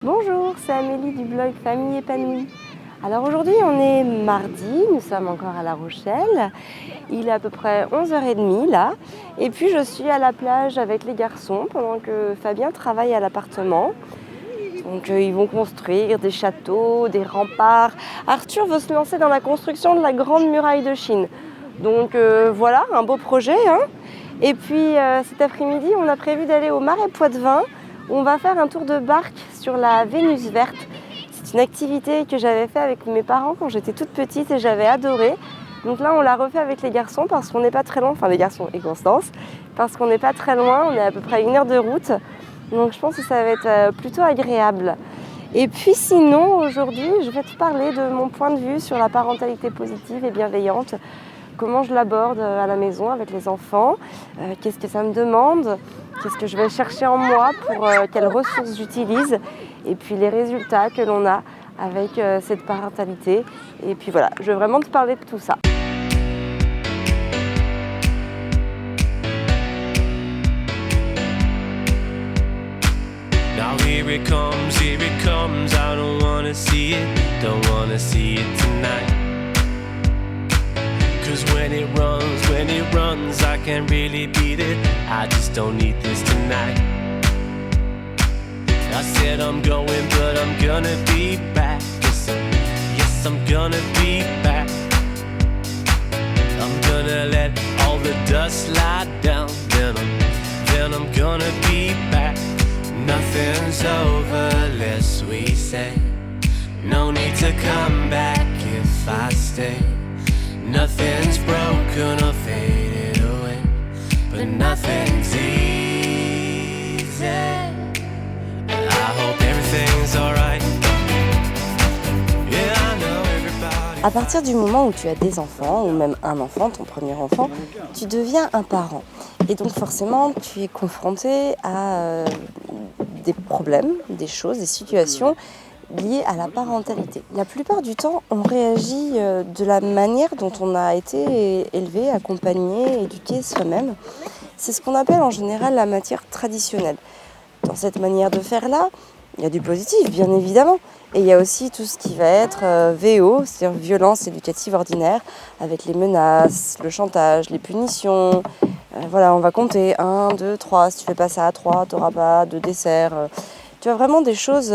Bonjour, c'est Amélie du blog Famille Épanouie. Alors aujourd'hui on est mardi, nous sommes encore à La Rochelle. Il est à peu près 11h30 là. Et puis je suis à la plage avec les garçons pendant que Fabien travaille à l'appartement. Donc ils vont construire des châteaux, des remparts. Arthur veut se lancer dans la construction de la grande muraille de Chine. Donc voilà, un beau projet. Et puis cet après-midi on a prévu d'aller au Marais Poitevin. On va faire un tour de barque sur la Vénus verte. C'est une activité que j'avais fait avec mes parents quand j'étais toute petite et j'avais adoré. Donc là, on l'a refait avec les garçons parce qu'on n'est pas très loin, enfin les garçons et Constance, parce qu'on n'est pas très loin, on est à peu près 1 heure de route. Donc je pense que ça va être plutôt agréable. Et puis sinon, aujourd'hui, je vais te parler de mon point de vue sur la parentalité positive et bienveillante. Comment je l'aborde à la maison avec les enfants, qu'est-ce que ça me demande, qu'est-ce que je vais chercher en moi pour quelles ressources j'utilise et puis les résultats que l'on a avec cette parentalité. Et puis voilà, je vais vraiment te parler de tout ça. Now here it comes, I don't wanna see it tonight. Cause when it runs, I can't really beat it. I just don't need this tonight. I said I'm going, but I'm gonna be back. Yes, I'm gonna be back. I'm gonna let all the dust lie down. Then I'm gonna be back. Nothing's over, lest we say. No need to come back if I stay. Nothing's broken or faded away, but nothing's easy. I hope everything's alright. Yeah, I know everybody. À partir du moment où tu as des enfants, ou même un enfant, ton premier enfant, tu deviens un parent. Et donc forcément, tu es confronté à des problèmes, des choses, des situations liées à la parentalité. La plupart du temps, on réagit de la manière dont on a été élevé, accompagné, éduqué soi-même. C'est ce qu'on appelle en général la matière traditionnelle. Dans cette manière de faire-là, il y a du positif, bien évidemment. Et il y a aussi tout ce qui va être VO, c'est-à-dire violence éducative ordinaire, avec les menaces, le chantage, les punitions. Voilà, on va compter 1, 2, 3. Si tu fais pas ça à 3, tu n'auras pas de dessert. Tu as vraiment des choses...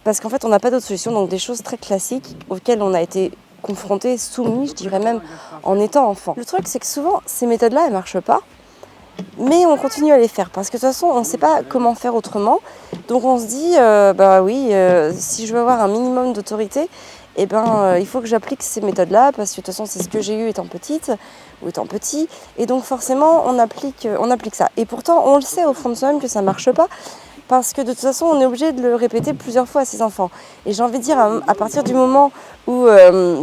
parce qu'en fait, on n'a pas d'autre solution, donc des choses très classiques auxquelles on a été confronté, soumis, je dirais même, en étant enfant. Le truc, c'est que souvent, ces méthodes-là, elles ne marchent pas, mais on continue à les faire, parce que de toute façon, on ne sait pas comment faire autrement. Donc on se dit, si je veux avoir un minimum d'autorité, il faut que j'applique ces méthodes-là, parce que de toute façon, c'est ce que j'ai eu étant petite, ou étant petit, et donc forcément, on applique ça. Et pourtant, on le sait au fond de soi-même que ça ne marche pas, parce que de toute façon, on est obligé de le répéter plusieurs fois à ses enfants. Et j'ai envie de dire, à partir du moment où,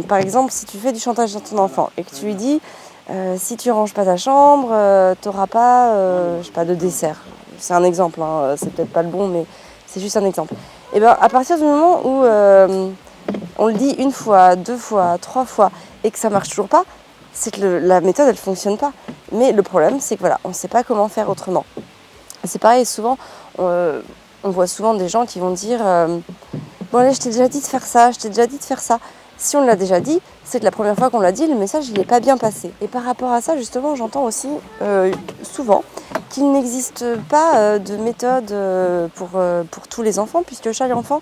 par exemple, si tu fais du chantage à ton enfant et que tu lui dis, si tu ranges pas ta chambre, tu n'auras pas, de dessert. C'est un exemple, c'est peut-être pas le bon, mais c'est juste un exemple. Et à partir du moment où on le dit 1 fois, 2 fois, 3 fois, et que ça marche toujours pas, c'est que la méthode, elle fonctionne pas. Mais le problème, c'est que voilà, on ne sait pas comment faire autrement. C'est pareil, souvent, on voit souvent des gens qui vont dire bon allez, je t'ai déjà dit de faire ça, je t'ai déjà dit de faire ça. Si on l'a déjà dit, c'est que la première fois qu'on l'a dit, le message il n'est pas bien passé. Et par rapport à ça, justement, j'entends aussi souvent qu'il n'existe pas de méthode pour tous les enfants, puisque chaque enfant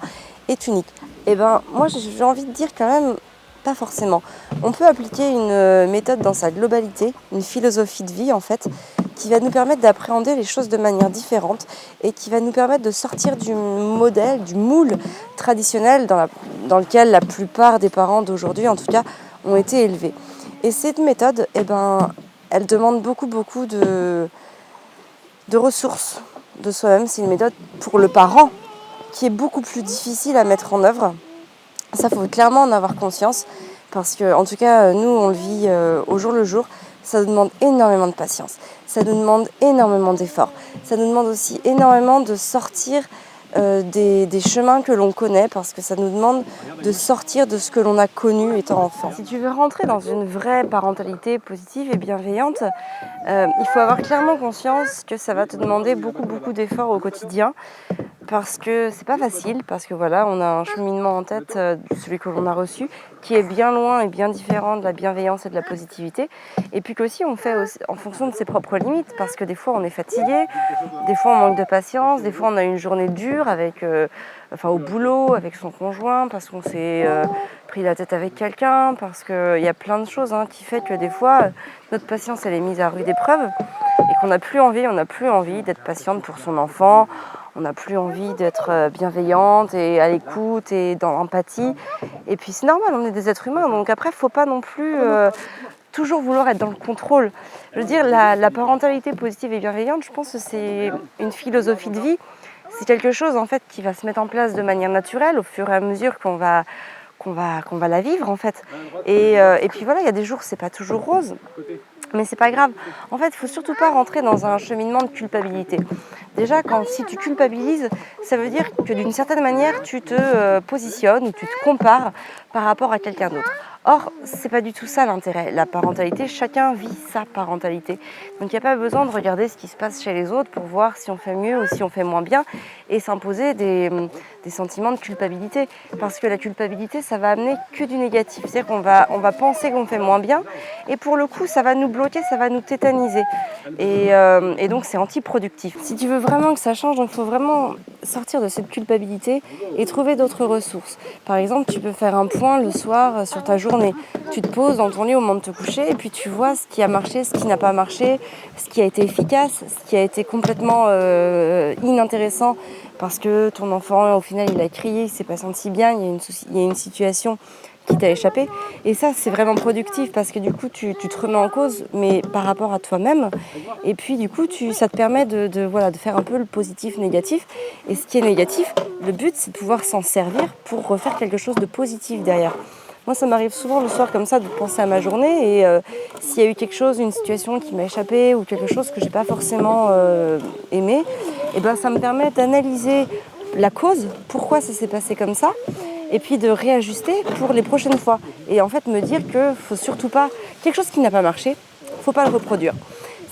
est unique. Et moi j'ai envie de dire quand même, pas forcément. On peut appliquer une méthode dans sa globalité, une philosophie de vie en fait, qui va nous permettre d'appréhender les choses de manière différente et qui va nous permettre de sortir du modèle, du moule traditionnel dans lequel la plupart des parents d'aujourd'hui, en tout cas, ont été élevés. Et cette méthode, elle demande beaucoup de ressources de soi-même. C'est une méthode pour le parent qui est beaucoup plus difficile à mettre en œuvre. Ça, il faut clairement en avoir conscience parce que, en tout cas, nous, on le vit au jour le jour. Ça nous demande énormément de patience, ça nous demande énormément d'efforts, ça nous demande aussi énormément de sortir des chemins que l'on connaît, parce que ça nous demande de sortir de ce que l'on a connu étant enfant. Si tu veux rentrer dans une vraie parentalité positive et bienveillante, il faut avoir clairement conscience que ça va te demander beaucoup d'efforts au quotidien, parce que c'est pas facile, parce que voilà, on a un cheminement en tête, celui que l'on a reçu, qui est bien loin et bien différent de la bienveillance et de la positivité. Et puis qu'aussi on fait aussi en fonction de ses propres limites, parce que des fois on est fatigué, des fois on manque de patience, des fois on a une journée dure avec, au boulot, avec son conjoint, parce qu'on s'est pris la tête avec quelqu'un, parce qu'il y a plein de choses qui fait que des fois notre patience elle est mise à rude épreuve et qu'on n'a plus envie d'être patiente pour son enfant. On n'a plus envie d'être bienveillante et à l'écoute et dans l'empathie. Et puis c'est normal, on est des êtres humains, donc après il ne faut pas non plus toujours vouloir être dans le contrôle. Je veux dire, la parentalité positive et bienveillante, je pense que c'est une philosophie de vie. C'est quelque chose en fait qui va se mettre en place de manière naturelle au fur et à mesure qu'on va la vivre en fait. Et puis voilà, il y a des jours c'est pas toujours rose. Mais c'est pas grave. En fait, il faut surtout pas rentrer dans un cheminement de culpabilité. Déjà, si tu culpabilises, ça veut dire que d'une certaine manière, tu te positionnes ou tu te compares par rapport à quelqu'un d'autre. Or, c'est pas du tout ça l'intérêt. La parentalité, chacun vit sa parentalité. Donc, il n'y a pas besoin de regarder ce qui se passe chez les autres pour voir si on fait mieux ou si on fait moins bien et s'imposer des sentiments de culpabilité. Parce que la culpabilité, ça va amener que du négatif. C'est-à-dire qu'on va penser qu'on fait moins bien et pour le coup, ça va nous bloquer, ça va nous tétaniser. Et donc, c'est antiproductif. Si tu veux vraiment que ça change, il faut vraiment sortir de cette culpabilité et trouver d'autres ressources. Par exemple, tu peux faire un point le soir sur ta journée. Tu te poses dans ton lit au moment de te coucher et puis tu vois ce qui a marché, ce qui n'a pas marché, ce qui a été efficace, ce qui a été complètement inintéressant parce que ton enfant, au final, il a crié, il s'est pas senti bien, il y a une situation qui t'a échappé. Et ça, c'est vraiment productif parce que du coup, tu te remets en cause, mais par rapport à toi-même. Et puis, du coup, ça te permet de faire un peu le positif-négatif. Et ce qui est négatif, le but, c'est de pouvoir s'en servir pour refaire quelque chose de positif derrière. Moi, ça m'arrive souvent le soir comme ça de penser à ma journée et s'il y a eu quelque chose, une situation qui m'a échappé ou quelque chose que j'ai pas forcément aimé, et ben ça me permet d'analyser la cause, pourquoi ça s'est passé comme ça, et puis de réajuster pour les prochaines fois. Et en fait me dire que faut surtout pas, quelque chose qui n'a pas marché, faut pas le reproduire.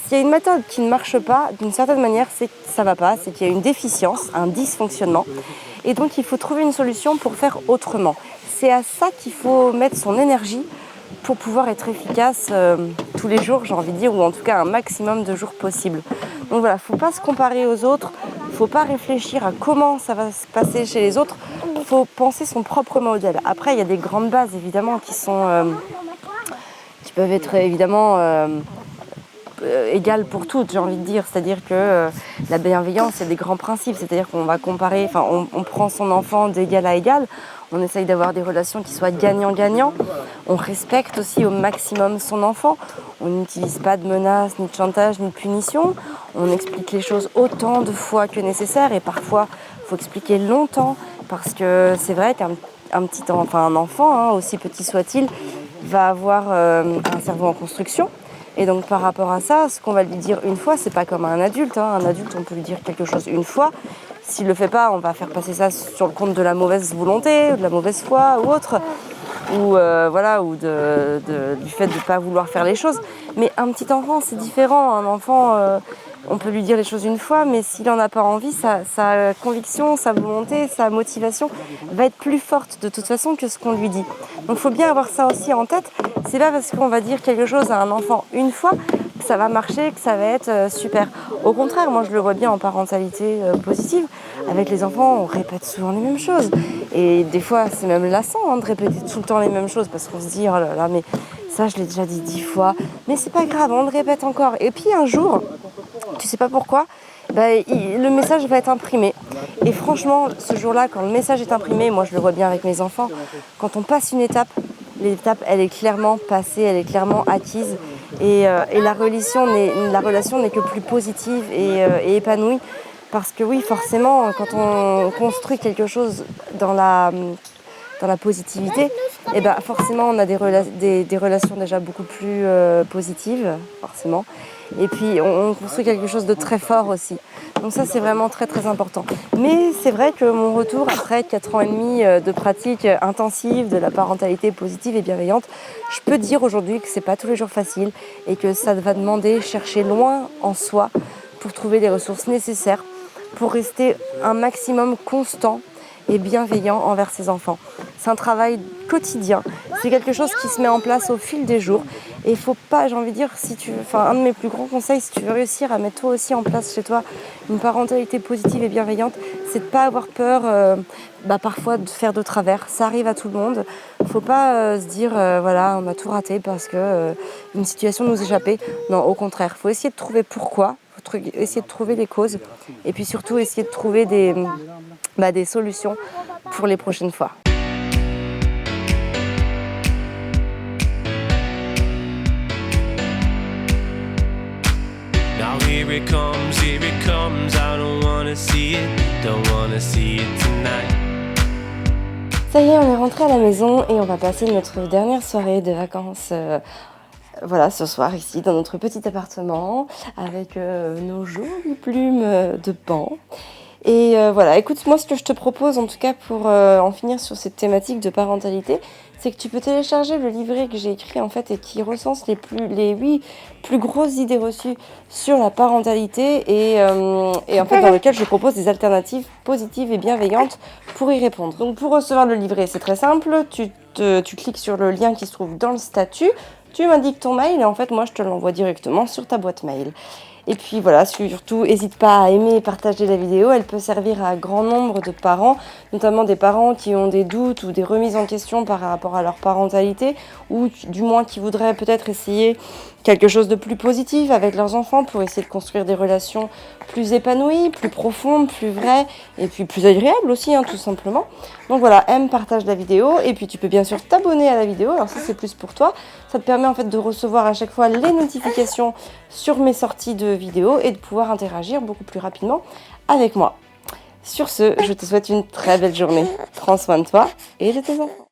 S'il y a une méthode qui ne marche pas, d'une certaine manière, c'est que ça va pas, c'est qu'il y a une déficience, un dysfonctionnement. Et donc il faut trouver une solution pour faire autrement. C'est à ça qu'il faut mettre son énergie pour pouvoir être efficace tous les jours, j'ai envie de dire, ou en tout cas un maximum de jours possible. Donc voilà, faut pas se comparer aux autres, faut pas réfléchir à comment ça va se passer chez les autres, faut penser son propre modèle. Après, il y a des grandes bases évidemment qui peuvent être évidemment égales pour toutes, j'ai envie de dire. C'est-à-dire que la bienveillance, c'est des grands principes. C'est-à-dire qu'on va comparer, on prend son enfant d'égal à égal, on essaye d'avoir des relations qui soient gagnant-gagnant. On respecte aussi au maximum son enfant. On n'utilise pas de menaces, ni de chantage, ni de punition. On explique les choses autant de fois que nécessaire et parfois, il faut expliquer longtemps parce que c'est vrai qu'un enfant, aussi petit soit-il, va avoir un cerveau en construction. Et donc par rapport à ça, ce qu'on va lui dire une fois, c'est pas comme un adulte. Un adulte, on peut lui dire quelque chose une fois. S'il le fait pas, on va faire passer ça sur le compte de la mauvaise volonté, de la mauvaise foi ou autre, ou du fait de ne pas vouloir faire les choses. Mais un petit enfant, c'est différent. Un enfant, on peut lui dire les choses une fois, mais s'il n'en a pas envie, sa conviction, sa volonté, sa motivation va être plus forte de toute façon que ce qu'on lui dit. Donc il faut bien avoir ça aussi en tête. C'est pas parce qu'on va dire quelque chose à un enfant une fois que ça va marcher, que ça va être super. Au contraire, moi je le vois bien en parentalité positive. Avec les enfants, on répète souvent les mêmes choses. Et des fois, c'est même lassant de répéter tout le temps les mêmes choses parce qu'on se dit, oh là là, mais ça je l'ai déjà dit 10 fois. Mais c'est pas grave, on le répète encore. Et puis un jour, tu sais pas pourquoi, le message va être imprimé. Et franchement, ce jour-là, quand le message est imprimé, moi je le vois bien avec mes enfants, quand on passe une étape, l'étape elle est clairement passée, elle est clairement acquise. Et la relation n'est que plus positive et épanouie. Parce que oui, forcément, quand on construit quelque chose dans la positivité, forcément on a des relations déjà beaucoup plus positives, forcément. Et puis on construit quelque chose de très fort aussi. Donc ça, c'est vraiment très très important. Mais c'est vrai que mon retour après 4 ans et demi de pratique intensive de la parentalité positive et bienveillante, je peux dire aujourd'hui que c'est pas tous les jours facile et que ça va demander chercher loin en soi pour trouver les ressources nécessaires pour rester un maximum constant et bienveillant envers ses enfants. C'est un travail quotidien, c'est quelque chose qui se met en place au fil des jours et il faut pas, j'ai envie de dire, un de mes plus grands conseils, si tu veux réussir à mettre toi aussi en place chez toi une parentalité positive et bienveillante, c'est de pas avoir peur parfois de faire de travers, ça arrive à tout le monde. Il ne faut pas se dire voilà, on a tout raté parce que une situation nous échappait. Non, au contraire, il faut essayer de trouver pourquoi, essayer de trouver les causes et puis surtout essayer de trouver des solutions pour les prochaines fois. Now here it comes, I don't wanna see it tonight. Ça y est, on est rentré à la maison et on va passer notre dernière soirée de vacances ce soir ici dans notre petit appartement avec nos jolies plumes de banc. Et écoute, moi ce que je te propose en tout cas pour en finir sur cette thématique de parentalité, c'est que tu peux télécharger le livret que j'ai écrit en fait et qui recense les 8 plus grosses idées reçues sur la parentalité et en fait dans lequel je propose des alternatives positives et bienveillantes pour y répondre. Donc pour recevoir le livret, c'est très simple, tu cliques sur le lien qui se trouve dans le statut, tu m'indiques ton mail et en fait moi je te l'envoie directement sur ta boîte mail. Et puis voilà, surtout, n'hésite pas à aimer et partager la vidéo. Elle peut servir à un grand nombre de parents, notamment des parents qui ont des doutes ou des remises en question par rapport à leur parentalité, ou du moins qui voudraient peut-être essayer quelque chose de plus positif avec leurs enfants pour essayer de construire des relations plus épanouies, plus profondes, plus vraies et puis plus agréables aussi, tout simplement. Donc voilà, aime, partage la vidéo et puis tu peux bien sûr t'abonner à la vidéo. Alors ça c'est plus pour toi. Ça te permet en fait de recevoir à chaque fois les notifications sur mes sorties de vidéos et de pouvoir interagir beaucoup plus rapidement avec moi. Sur ce, je te souhaite une très belle journée. Prends soin de toi et de tes enfants.